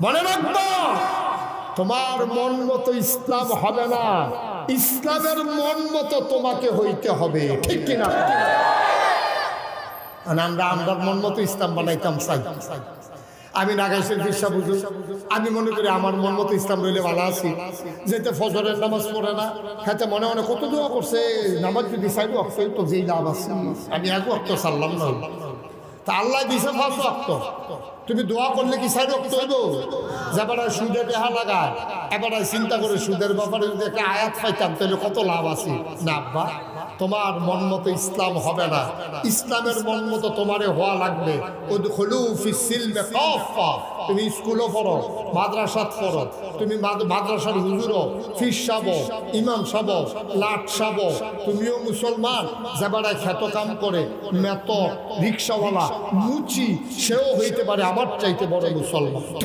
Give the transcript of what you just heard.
মনে রাখবা তোমার মন মতো ইসলাম হবে না, ইসলামের মন মতো তোমাকে হইতে হবে, ঠিক কিনা? আমরা মন মতো ইসলাম বানাইতাম চাই। আমি নাগাইশের বিশ্বাস বুঝু, আমি মনে করি আমার মন মতো ইসলাম রইলে ভালো আছি। যেতে ফজরের নামাজ পড়ে না, হাতে মনে মনে কত দোয়া করছে, নামাজ যদি চাইব তো যেই লাভ আছে। আমি এক ওয়াক্ত সারলাম না, তা আল্লাহ দিছে 5 ওয়াক্ত, তুমি দোয়া করলে কি 4 ওয়াক্ত হইব? যাবার সুদে দেহা লাগায়, এবার চিন্তা করে সুদের ব্যাপারে যদি একটা আয়াত পাইতাম তাহলে কত লাভ আছে। না আব্বা, তোমার মন মতো ইসলাম হবে না, ইসলামের মন মতো তোমারে হওয়া লাগবে। উদখুলু ফিস সিলমি কাফা, তুমি স্কুলও পড়ো, মাদ্রাসাত পড়ো, তুমি মাদ্রাসার হুজুরও, ফিস সাবো, ইমাম সাবো, লাট সাবো, তুমিও মুসলমান। যাবারা খ্যাত কাম করে, মেত, রিক্সাওয়ালা, মুচি, সেও হইতে পারে আমার চাইতে বড় মুসলমান।